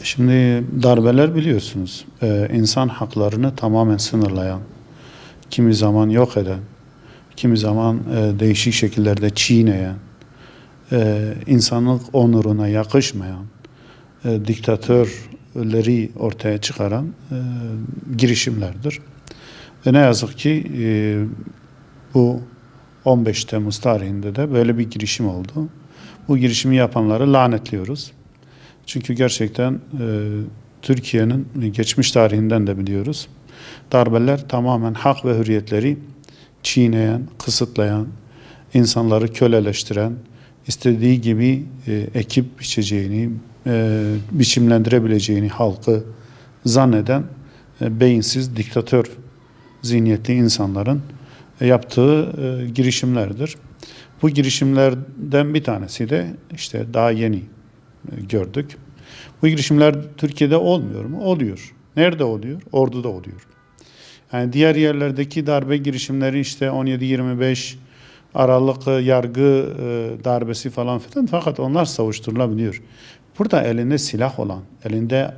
Şimdi darbeler biliyorsunuz insan haklarını tamamen sınırlayan, kimi zaman yok eden, kimi zaman değişik şekillerde çiğneyen, insanlık onuruna yakışmayan diktatörleri ortaya çıkaran girişimlerdir. Ve ne yazık ki bu 15 Temmuz tarihinde de böyle bir girişim oldu. Bu girişimi yapanları lanetliyoruz. Çünkü gerçekten Türkiye'nin geçmiş tarihinden de biliyoruz. Darbeler tamamen hak ve hürriyetleri çiğneyen, kısıtlayan, insanları köleleştiren, istediği gibi ekip biçeceğini, biçimlendirebileceğini halkı zanneden beyinsiz, diktatör zihniyetli insanların yaptığı girişimlerdir. Bu girişimlerden bir tanesi de işte daha yeni gördük. Bu girişimler Türkiye'de olmuyor mu? Oluyor. Nerede oluyor? Ordu'da oluyor. Yani diğer yerlerdeki darbe girişimleri işte 17-25 Aralık yargı darbesi falan filan, fakat onlar savuşturulabiliyor. Burada elinde silah olan, elinde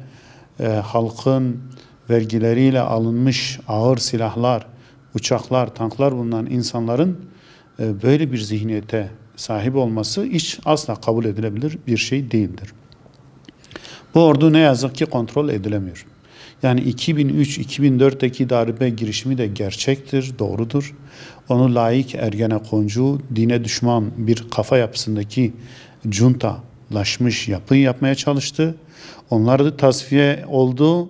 halkın vergileriyle alınmış ağır silahlar, uçaklar, tanklar bulunan insanların böyle bir zihniyete sahip olması hiç asla kabul edilebilir bir şey değildir. Bu ordu ne yazık ki kontrol edilemiyor. Yani 2003-2004'teki darbe girişimi de gerçektir, doğrudur. Onu laik, ergenekoncu, dine düşman bir kafa yapısındaki cuntalaşmış yapı yapmaya çalıştı. Onlar da tasfiye oldu.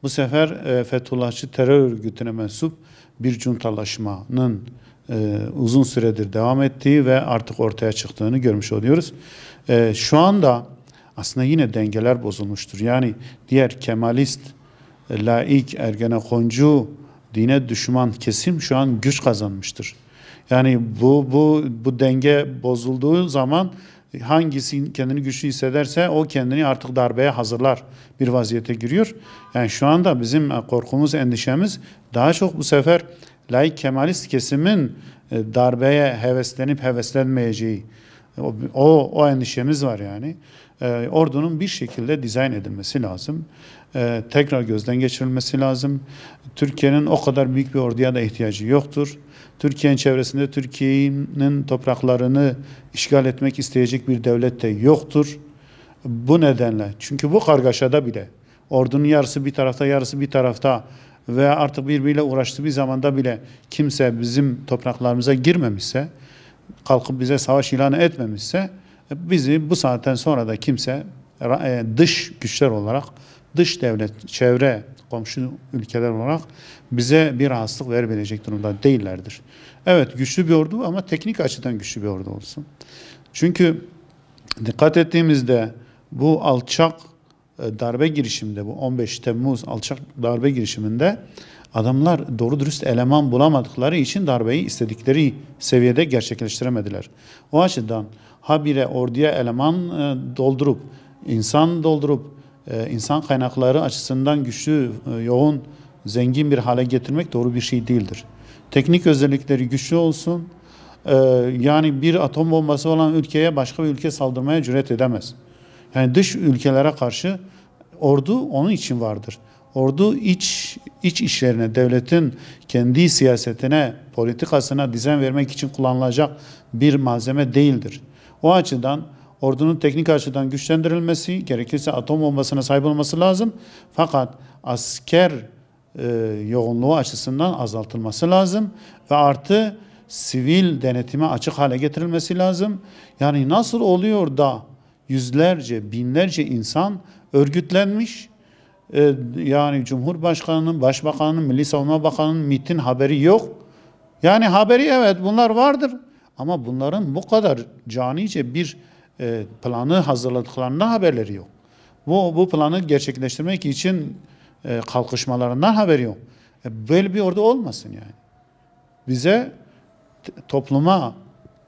Bu sefer Fethullahçı terör örgütüne mensup bir cuntalaşmanın uzun süredir devam ettiği ve artık ortaya çıktığını görmüş oluyoruz. Şu anda aslında yine dengeler bozulmuştur. Yani diğer Kemalist, laik, ergenekoncu, dine düşman kesim şu an güç kazanmıştır. Yani bu denge bozulduğu zaman hangisi kendini güçlü hissederse o kendini artık darbeye hazırlar bir vaziyete giriyor. Yani şu anda bizim korkumuz, endişemiz daha çok bu sefer laik Kemalist kesimin darbeye heveslenip heveslenmeyeceği, o endişemiz var yani. Ordunun bir şekilde dizayn edilmesi lazım. Tekrar gözden geçirilmesi lazım. Türkiye'nin o kadar büyük bir orduya da ihtiyacı yoktur. Türkiye'nin çevresinde Türkiye'nin topraklarını işgal etmek isteyecek bir devlet de yoktur. Bu nedenle, çünkü bu kargaşada bile ordunun yarısı bir tarafta, yarısı bir tarafta ve artık birbiriyle uğraştığı bir zamanda bile kimse bizim topraklarımıza girmemişse, kalkıp bize savaş ilan etmemişse, bizi bu saatten sonra da kimse dış güçler olarak, dış devlet, çevre, komşu ülkeler olarak bize bir rahatsızlık verebilecek durumda değillerdir. Evet, güçlü bir ordu ama teknik açıdan güçlü bir ordu olsun. Çünkü dikkat ettiğimizde bu alçak darbe girişiminde, bu 15 Temmuz alçak darbe girişiminde adamlar doğru dürüst eleman bulamadıkları için darbeyi istedikleri seviyede gerçekleştiremediler. O açıdan habire orduya eleman doldurup, insan kaynakları açısından güçlü, yoğun, zengin bir hale getirmek doğru bir şey değildir. Teknik özellikleri güçlü olsun. Yani bir atom bombası olan ülkeye başka bir ülke saldırmaya cüret edemez. Yani dış ülkelere karşı ordu onun için vardır. Ordu iç işlerine, devletin kendi siyasetine, politikasına dizayn vermek için kullanılacak bir malzeme değildir. O açıdan ordunun teknik açıdan güçlendirilmesi, gerekirse atom bombasına sahip olması lazım. Fakat asker yoğunluğu açısından azaltılması lazım ve artı sivil denetime açık hale getirilmesi lazım. Yani nasıl oluyor da yüzlerce, binlerce insan örgütlenmiş, yani Cumhurbaşkanı'nın, Başbakanı'nın, Milli Savunma Bakanı'nın MİT'in haberi yok. Yani haberi evet bunlar vardır ama bunların bu kadar canice bir planı hazırladıklarından haberleri yok. Bu planı gerçekleştirmek için kalkışmalarından haberi yok. Böyle bir ordu olmasın yani. Bize topluma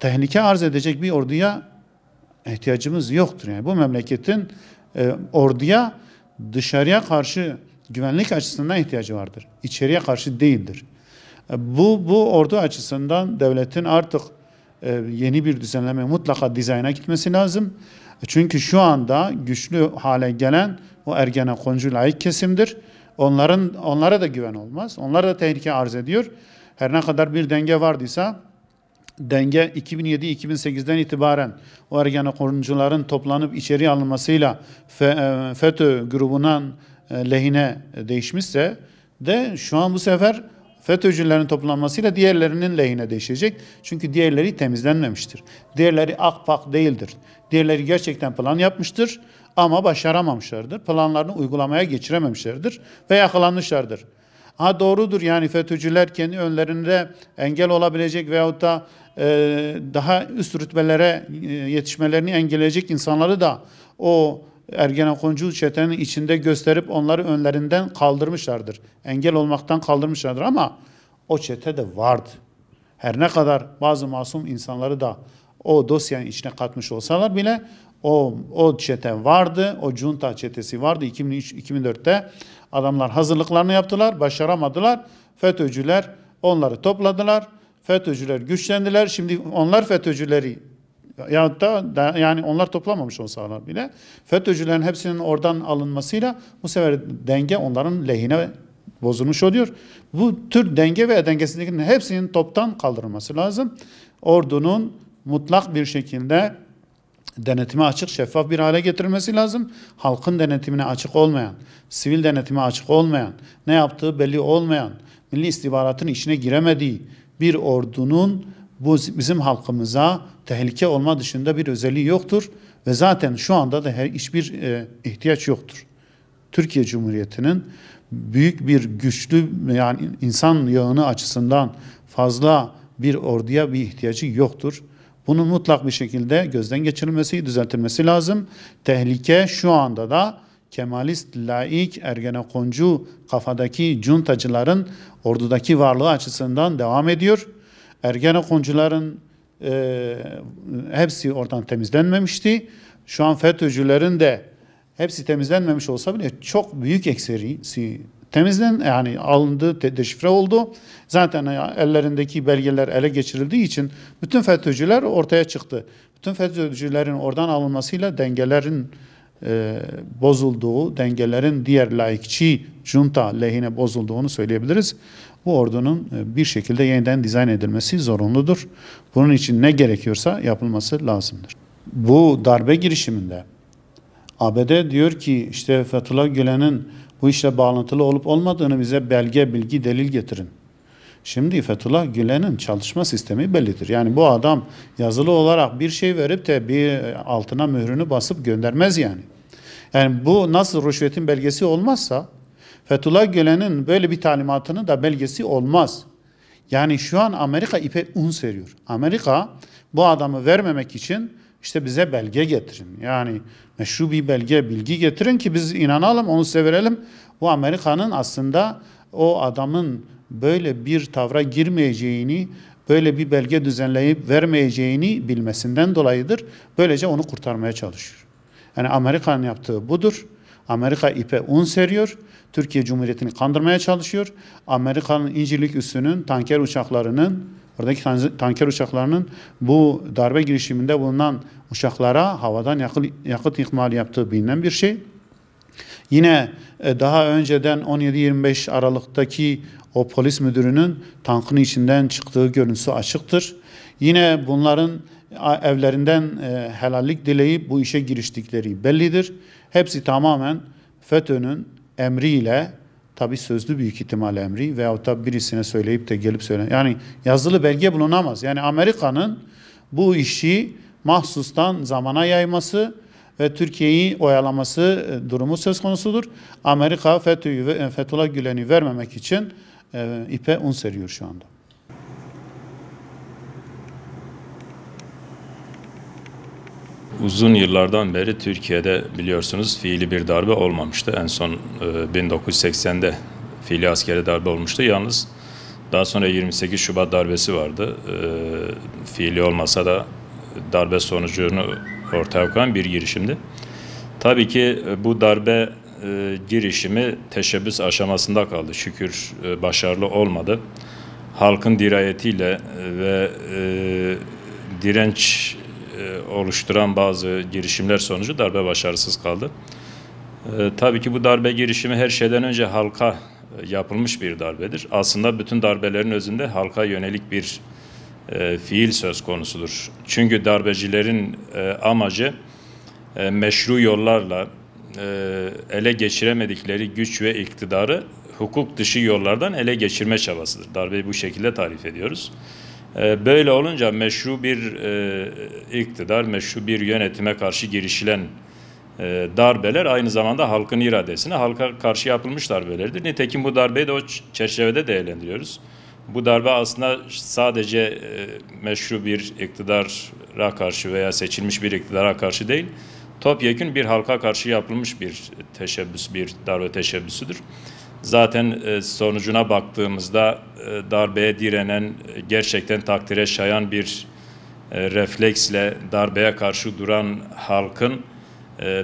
tehlike arz edecek bir orduya ihtiyacımız yoktur. Yani bu memleketin orduya dışarıya karşı güvenlik açısından ihtiyacı vardır. İçeriye karşı değildir. Bu ordu açısından devletin artık yeni bir düzenleme mutlaka dizayna gitmesi lazım. Çünkü şu anda güçlü hale gelen o Ergenekoncu laik kesimdir. Onlara da güven olmaz. Onlara da tehlike arz ediyor. Her ne kadar bir denge vardıysa, denge 2007-2008'den itibaren o Ergenekoncuların toplanıp içeri alınmasıyla FETÖ grubunun lehine değişmişse de şu an bu sefer FETÖ'cülerin toplanmasıyla diğerlerinin lehine değişecek. Çünkü diğerleri temizlenmemiştir. Diğerleri akpak değildir. Diğerleri gerçekten plan yapmıştır ama başaramamışlardır. Planlarını uygulamaya geçirememişlerdir ve yakalanmışlardır. Ha doğrudur, yani FETÖ'cüler kendi önlerinde engel olabilecek veyahut da daha üst rütbelere yetişmelerini engelleyecek insanları da o Ergenekoncu çetenin içinde gösterip onları önlerinden kaldırmışlardır. Engel olmaktan kaldırmışlardır ama o çete de vardı. Her ne kadar bazı masum insanları da o dosyanın içine katmış olsalar bile o çete vardı, o junta çetesi vardı. 2003-2004'te adamlar hazırlıklarını yaptılar, başaramadılar. FETÖ'cüler onları topladılar. FETÖ'cüler güçlendiler. Şimdi onlar FETÖ'cüleri ya da yani onlar toplamamış olsalar bile FETÖ'cülerin hepsinin oradan alınmasıyla bu sefer denge onların lehine bozulmuş oluyor. Bu tür denge ve dengesizliklerin hepsinin toptan kaldırılması lazım. Ordunun mutlak bir şekilde denetime açık, şeffaf bir hale getirilmesi lazım. Halkın denetimine açık olmayan, sivil denetime açık olmayan, ne yaptığı belli olmayan, Milli İstihbaratın içine giremediği bir ordunun bu bizim halkımıza tehlike olma dışında bir özelliği yoktur ve zaten şu anda da hiçbir ihtiyaç yoktur. Türkiye Cumhuriyeti'nin büyük bir güçlü, yani insan yığını açısından fazla bir orduya bir ihtiyacı yoktur. Bunun mutlak bir şekilde gözden geçirilmesi, düzeltilmesi lazım. Tehlike şu anda da Kemalist, laik, Ergenekoncu kafadaki cuntacıların ordudaki varlığı açısından devam ediyor. Ergenekoncuların hepsi oradan temizlenmemişti. Şu an FETÖ'cülerin de hepsi temizlenmemiş olsa bile çok büyük ekserisi yani alındı, deşifre oldu. Zaten ellerindeki belgeler ele geçirildiği için bütün FETÖ'cüler ortaya çıktı. Bütün FETÖ'cülerin oradan alınmasıyla dengelerin bozulduğu, dengelerin diğer laikçi junta lehine bozulduğunu söyleyebiliriz. Bu ordunun bir şekilde yeniden dizayn edilmesi zorunludur. Bunun için ne gerekiyorsa yapılması lazımdır. Bu darbe girişiminde ABD diyor ki işte Fethullah Gülen'in bu işle bağlantılı olup olmadığını bize belge, bilgi, delil getirin. Şimdi Fethullah Gülen'in çalışma sistemi bellidir. Yani bu adam yazılı olarak bir şey verip de bir altına mührünü basıp göndermez yani. Yani bu nasıl rüşvetin belgesi olmazsa Fethullah Gülen'in böyle bir talimatının da belgesi olmaz. Yani şu an Amerika ipe un seriyor. Amerika bu adamı vermemek için işte bize belge getirin. Yani meşru bir belge, bilgi getirin ki biz inanalım, onu size verelim. Bu Amerika'nın aslında o adamın böyle bir tavra girmeyeceğini, böyle bir belge düzenleyip vermeyeceğini bilmesinden dolayıdır. Böylece onu kurtarmaya çalışıyor. Yani Amerika'nın yaptığı budur. Amerika ipe un seriyor. Türkiye Cumhuriyeti'ni kandırmaya çalışıyor. Amerika'nın İncirlik üssünün tanker uçaklarının, oradaki tanker uçaklarının bu darbe girişiminde bulunan uçaklara havadan yakıt ikmali yaptığı bilinen bir şey. Yine daha önceden 17-25 Aralık'taki o polis müdürünün tankın içinden çıktığı görüntüsü açıktır. Yine bunların evlerinden helallik dileyip bu işe giriştikleri bellidir. Hepsi tamamen FETÖ'nün emriyle, tabi sözlü büyük ihtimal emri veyahut da birisine söyleyip de gelip yani yazılı belge bulunamaz. Yani Amerika'nın bu işi mahsustan zamana yayması ve Türkiye'yi oyalaması durumu söz konusudur. Amerika Fethullah Gülen'i vermemek için ipe un seriyor şu anda. Uzun yıllardan beri Türkiye'de biliyorsunuz fiili bir darbe olmamıştı. En son 1980'de fiili askeri darbe olmuştu. Yalnız daha sonra 28 Şubat darbesi vardı. Fiili olmasa da darbe sonucunu ortaya koyan bir girişimdi. Tabii ki bu darbe girişimi teşebbüs aşamasında kaldı. Şükür başarılı olmadı. Halkın dirayetiyle ve direnç oluşturan bazı girişimler sonucu darbe başarısız kaldı. Tabii ki bu darbe girişimi her şeyden önce halka yapılmış bir darbedir. Aslında bütün darbelerin özünde halka yönelik bir fiil söz konusudur. Çünkü darbecilerin amacı meşru yollarla ele geçiremedikleri güç ve iktidarı hukuk dışı yollardan ele geçirme çabasıdır. Darbeyi bu şekilde tarif ediyoruz. Böyle olunca meşru bir iktidar, meşru bir yönetime karşı girişilen darbeler aynı zamanda halkın iradesine, halka karşı yapılmış darbelerdir. Nitekim bu darbeyi de o çerçevede değerlendiriyoruz. Bu darbe aslında sadece meşru bir iktidara karşı veya seçilmiş bir iktidara karşı değil, topyekün bir halka karşı yapılmış bir teşebbüs, bir darbe teşebbüsüdür. Zaten sonucuna baktığımızda darbeye direnen, gerçekten takdire şayan bir refleksle darbeye karşı duran halkın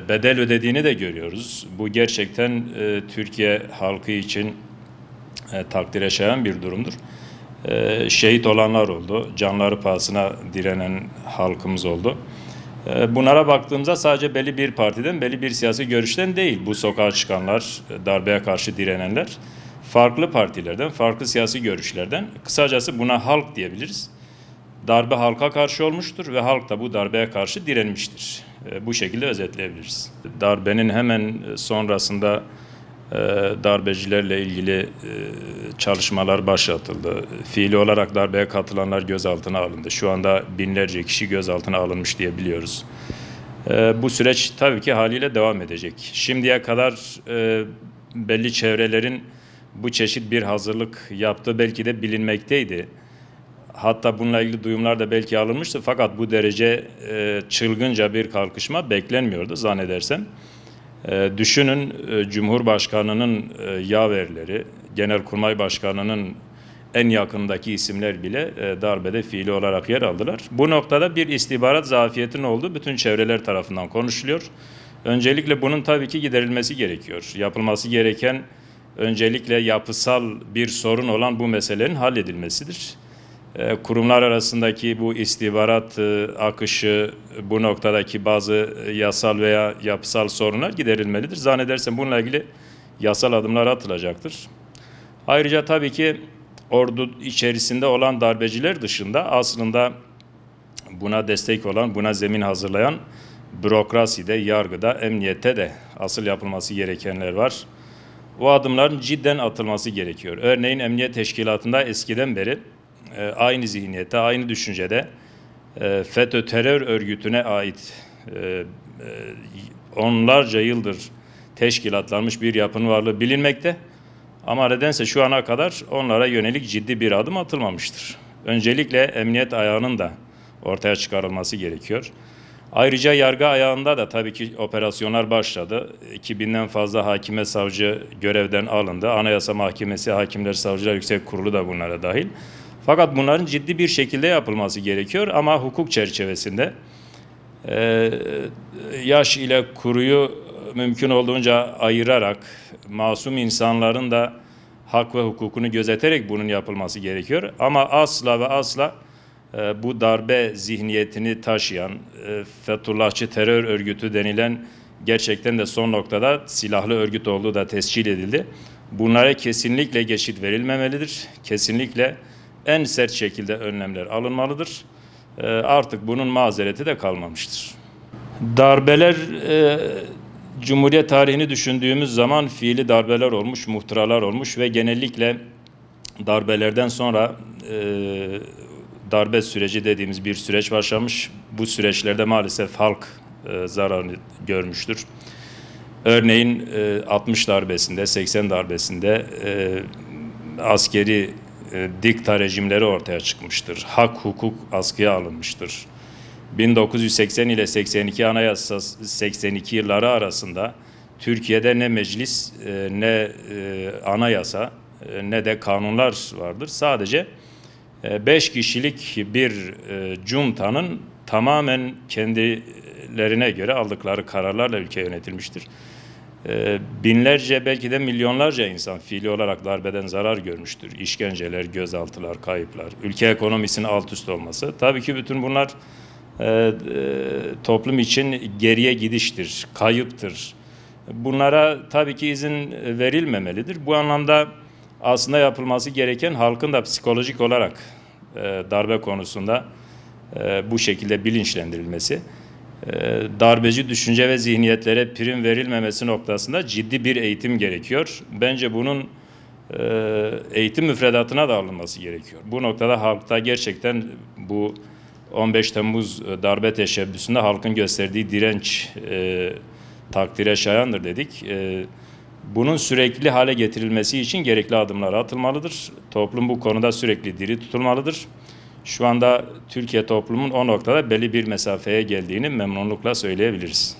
bedel ödediğini de görüyoruz. Bu gerçekten Türkiye halkı için takdire şayan bir durumdur. Şehit olanlar oldu, canları pahasına direnen halkımız oldu. Bunlara baktığımızda sadece belli bir partiden, belli bir siyasi görüşten değil bu sokağa çıkanlar, darbeye karşı direnenler, farklı partilerden, farklı siyasi görüşlerden, kısacası buna halk diyebiliriz. Darbe halka karşı olmuştur ve halk da bu darbeye karşı direnmiştir. Bu şekilde özetleyebiliriz. Darbenin hemen sonrasında darbecilerle ilgili çalışmalar başlatıldı. Fiili olarak darbeye katılanlar gözaltına alındı. Şu anda binlerce kişi gözaltına alınmış diye biliyoruz. Bu süreç tabii ki haliyle devam edecek. Şimdiye kadar belli çevrelerin bu çeşit bir hazırlık yaptığı belki de bilinmekteydi. Hatta bununla ilgili duyumlar da belki alınmıştı. Fakat bu derece çılgınca bir kalkışma beklenmiyordu zannedersem. Düşünün Cumhurbaşkanı'nın yaverleri, Genelkurmay Başkanı'nın en yakındaki isimler bile darbede fiili olarak yer aldılar. Bu noktada bir istihbarat zafiyetinin olduğu bütün çevreler tarafından konuşuluyor. Öncelikle bunun tabii ki giderilmesi gerekiyor. Yapılması gereken öncelikle yapısal bir sorun olan bu meselenin halledilmesidir. Kurumlar arasındaki bu istihbarat akışı, bu noktadaki bazı yasal veya yapısal sorunlar giderilmelidir. Zannedersem bununla ilgili yasal adımlar atılacaktır. Ayrıca tabii ki ordu içerisinde olan darbeciler dışında aslında buna destek olan, buna zemin hazırlayan bürokraside, yargıda, emniyette de asıl yapılması gerekenler var. O adımların cidden atılması gerekiyor. Örneğin Emniyet Teşkilatı'nda eskiden beri aynı zihniyette, aynı düşüncede FETÖ terör örgütüne ait onlarca yıldır teşkilatlanmış bir yapının varlığı bilinmekte. Ama nedense şu ana kadar onlara yönelik ciddi bir adım atılmamıştır. Öncelikle emniyet ayağının da ortaya çıkarılması gerekiyor. Ayrıca yargı ayağında da tabii ki operasyonlar başladı. 2000'den fazla hakime savcı görevden alındı. Anayasa Mahkemesi, Hakimler Savcılar Yüksek Kurulu da bunlara dahil. Fakat bunların ciddi bir şekilde yapılması gerekiyor ama hukuk çerçevesinde yaş ile kuruyu mümkün olduğunca ayırarak, masum insanların da hak ve hukukunu gözeterek bunun yapılması gerekiyor. Ama asla ve asla bu darbe zihniyetini taşıyan Fethullahçı terör örgütü denilen gerçekten de son noktada silahlı örgüt olduğu da tescil edildi. Bunlara kesinlikle geçit verilmemelidir. Kesinlikle en sert şekilde önlemler alınmalıdır. Artık bunun mazereti de kalmamıştır. Darbeler, Cumhuriyet tarihini düşündüğümüz zaman fiili darbeler olmuş, muhtıralar olmuş ve genellikle darbelerden sonra darbe süreci dediğimiz bir süreç başlamış. Bu süreçlerde maalesef halk zararını görmüştür. Örneğin 60 darbesinde, 80 darbesinde askeri dikta rejimleri ortaya çıkmıştır. Hak, hukuk askıya alınmıştır. 1980 ile 82 Anayasası 82 yılları arasında Türkiye'de ne meclis, ne anayasa, ne de kanunlar vardır. Sadece 5 kişilik bir cuntanın tamamen kendilerine göre aldıkları kararlarla ülke yönetilmiştir. Binlerce belki de milyonlarca insan fiili olarak darbeden zarar görmüştür. İşkenceler, gözaltılar, kayıplar, ülke ekonomisinin alt üst olması. Tabii ki bütün bunlar toplum için geriye gidiştir, kayıptır. Bunlara tabii ki izin verilmemelidir. Bu anlamda aslında yapılması gereken halkın da psikolojik olarak darbe konusunda bu şekilde bilinçlendirilmesi, darbeci düşünce ve zihniyetlere prim verilmemesi noktasında ciddi bir eğitim gerekiyor. Bence bunun eğitim müfredatına da alınması gerekiyor. Bu noktada halkta gerçekten bu 15 Temmuz darbe teşebbüsünde halkın gösterdiği direnç takdire şayandır dedik. Bunun sürekli hale getirilmesi için gerekli adımlar atılmalıdır. Toplum bu konuda sürekli diri tutulmalıdır. Şu anda Türkiye toplumunun o noktada belli bir mesafeye geldiğini memnunlukla söyleyebiliriz.